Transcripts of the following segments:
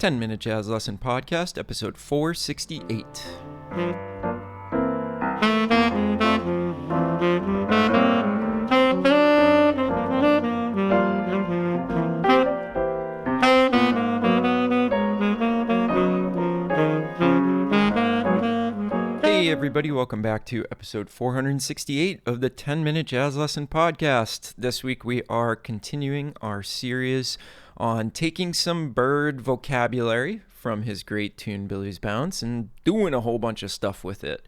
10-Minute Jazz Lesson Podcast, episode 468. Hey everybody, welcome back to episode 468 of the 10-Minute Jazz Lesson Podcast. This week we are continuing our series on taking some bird vocabulary from his great tune Billies Bounce and doing a whole bunch of stuff with it.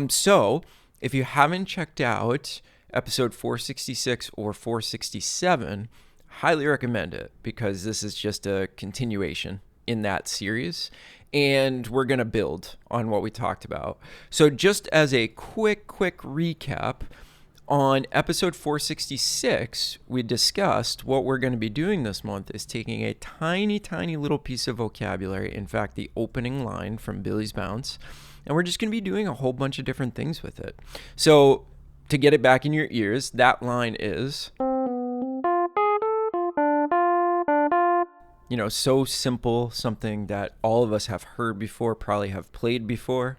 So if you haven't checked out episode 466 or 467, highly recommend it because this is just a continuation in that series. And we're going to build on what we talked about. So just as a quick recap, on episode 466, we discussed what we're going to be doing this month is taking a tiny little piece of vocabulary, in fact, the opening line from Billies Bounce, and we're just going to be doing a whole bunch of different things with it. So to get it back in your ears, that line is... so simple, something that all of us have heard before, probably have played before.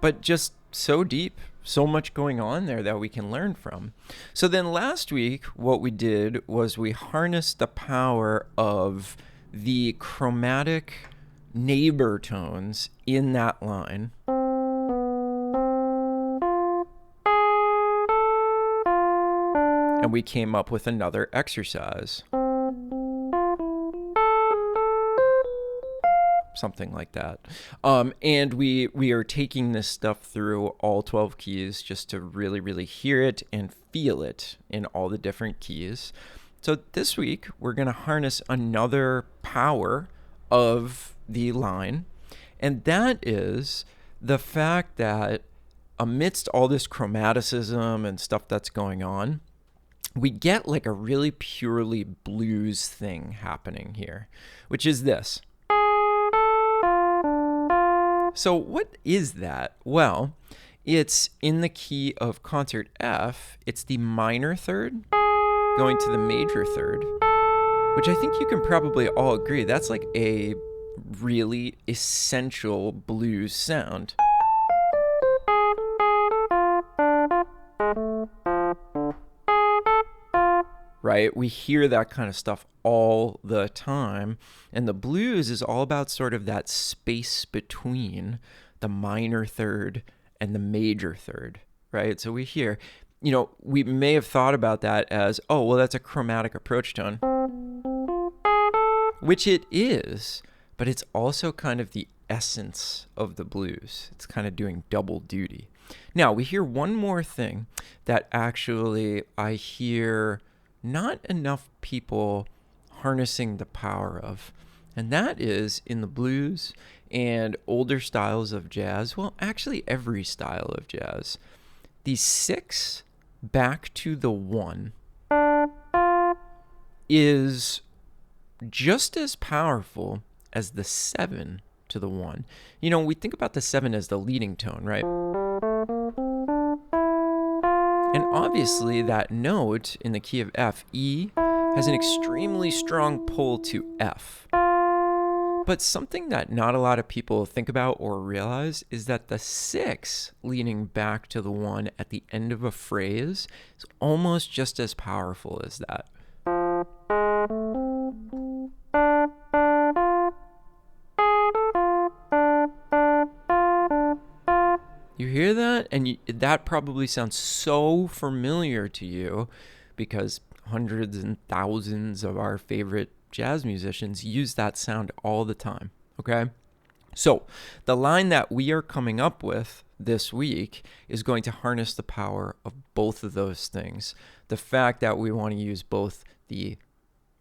But just so deep, so much going on there that we can learn from. So then last week, what we did was we harnessed the power of the chromatic neighbor tones in that line. And we came up with another exercise. Something like that. And we are taking this stuff through all 12 keys just to really hear it and feel it in all the different keys. So this week, we're going to harness another power of the line. And that is the fact that amidst all this chromaticism and stuff that's going on, we get like a really purely blues thing happening here, which is this. So what is that? Well, it's in the key of concert F. It's the minor third going to the major third, which I think you can probably all agree that's like a really essential blues sound. Right? We hear that kind of stuff all the time. And the blues is all about sort of that space between the minor third and the major third, right? So we hear, we may have thought about that as, oh, well, that's a chromatic approach tone, which it is, but it's also kind of the essence of the blues. It's kind of doing double duty. Now, we hear one more thing that actually I hear not enough people harnessing the power of, and that is in the blues and older styles of jazz, well, actually every style of jazz, the 6 back to the 1 is just as powerful as the 7 to the 1. We think about the 7 as the leading tone, right? And obviously that note in the key of F, E, has an extremely strong pull to F. But something that not a lot of people think about or realize is that the 6 leaning back to the 1 at the end of a phrase is almost just as powerful as that. You hear that? And that probably sounds so familiar to you because hundreds and thousands of our favorite jazz musicians use that sound all the time, okay? So the line that we are coming up with this week is going to harness the power of both of those things. The fact that we want to use both the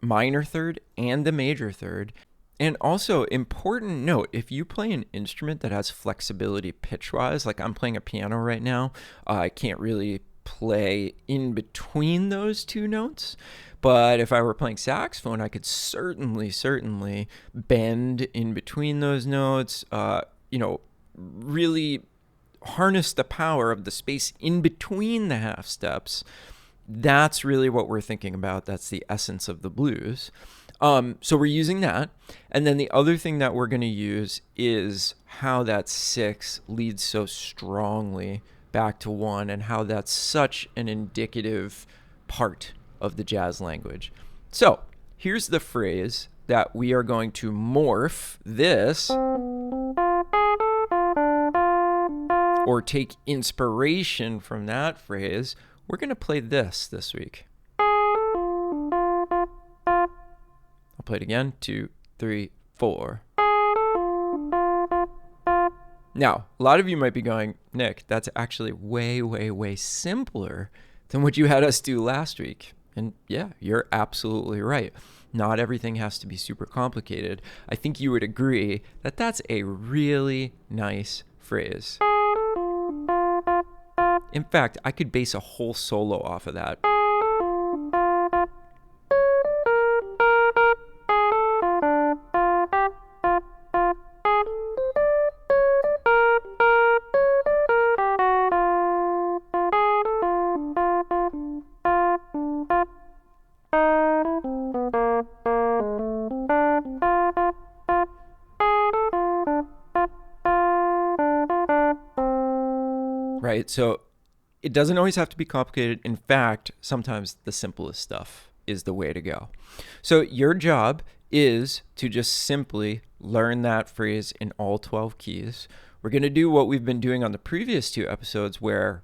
minor third and the major third. And also, important note, if you play an instrument that has flexibility pitch-wise, like I'm playing a piano right now, I can't really play in between those two notes. But if I were playing saxophone, I could certainly bend in between those notes, really harness the power of the space in between the half steps That's really what we're thinking about. That's the essence of the blues. So we're using that. And then the other thing that we're going to use is how that 6 leads so strongly back to 1 and how that's such an indicative part of the jazz language. So here's the phrase that we are going to morph this or take inspiration from that phrase. We're going to play this week. I'll play it again. 2, 3, 4. Now, a lot of you might be going, Nick, that's actually way, way, way simpler than what you had us do last week. And yeah, you're absolutely right. Not everything has to be super complicated. I think you would agree that that's a really nice phrase. In fact, I could base a whole solo off of that. Right? So it doesn't always have to be complicated. In fact, sometimes the simplest stuff is the way to go. So your job is to just simply learn that phrase in all 12 keys. We're going to do what we've been doing on the previous 2 episodes where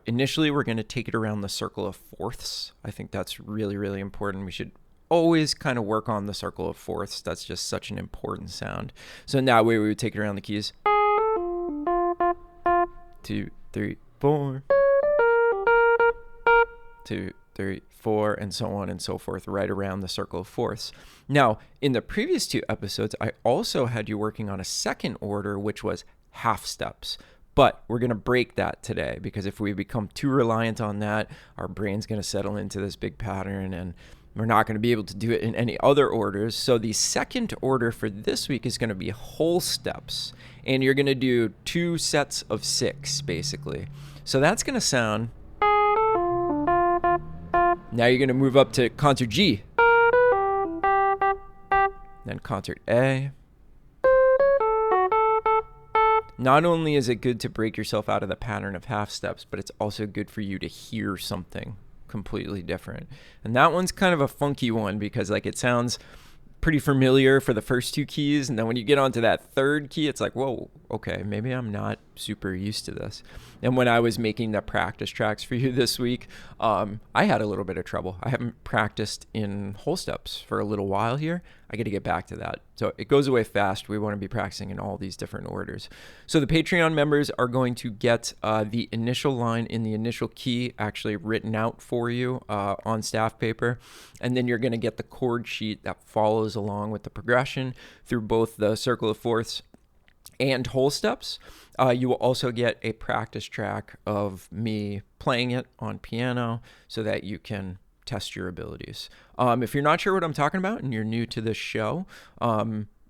initially we're going to take it around the circle of fourths. I think that's really, really important. We should always kind of work on the circle of fourths. That's just such an important sound. So in that way, we would take it around the keys. 2, 3, 4. 2, 3, 4, and so on and so forth, right around the circle of fourths. Now, in the previous 2 episodes, I also had you working on a second order, which was half steps. But we're going to break that today because if we become too reliant on that, our brain's going to settle into this big pattern and we're not going to be able to do it in any other orders. So the second order for this week is going to be whole steps. And you're going to do 2 sets of 6, basically. So that's going to sound... Now you're going to move up to concert G. Then concert A. Not only is it good to break yourself out of the pattern of half steps, but it's also good for you to hear something completely different. And that one's kind of a funky one because like it sounds pretty familiar for the first 2 keys, and then when you get onto that third key, it's like, whoa, okay, maybe I'm not super used to this. And when I was making the practice tracks for you this week, I had a little bit of trouble. I haven't practiced in whole steps for a little while here. I got to get back to that. So it goes away fast. We want to be practicing in all these different orders. So the Patreon members are going to get the initial line in the initial key actually written out for you on staff paper. And then you're going to get the chord sheet that follows along with the progression through both the circle of fourths and whole steps. You will also get a practice track of me playing it on piano so that you can test your abilities. If you're not sure what I'm talking about and you're new to this show,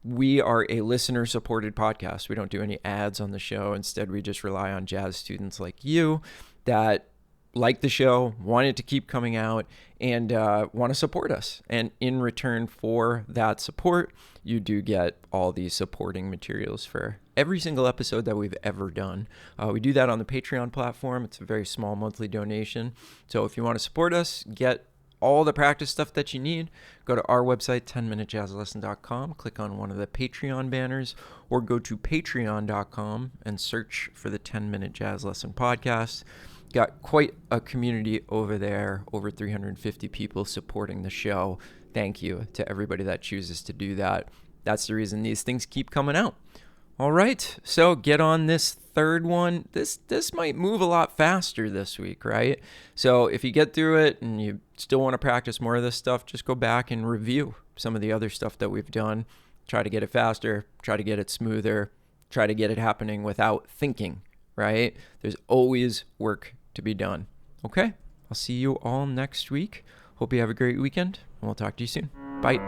we are a listener-supported podcast. We don't do any ads on the show. Instead, we just rely on jazz students like you that like the show, want it to keep coming out, and want to support us. And in return for that support, you do get all these supporting materials for every single episode that we've ever done. We do that on the Patreon platform. It's a very small monthly donation. So if you want to support us, get all the practice stuff that you need, go to our website, 10minutejazzlesson.com, click on one of the Patreon banners, or go to patreon.com and search for the 10-Minute Jazz Lesson Podcast. Got quite a community over there, over 350 people supporting the show. Thank you to everybody that chooses to do that. That's the reason these things keep coming out. All right, so get on this third one. This might move a lot faster this week, right? So if you get through it and you still want to practice more of this stuff, just go back and review some of the other stuff that we've done. Try to get it faster, try to get it smoother, try to get it happening without thinking, right? There's always work to be done. Okay, I'll see you all next week. Hope you have a great weekend, and we'll talk to you soon. Bye.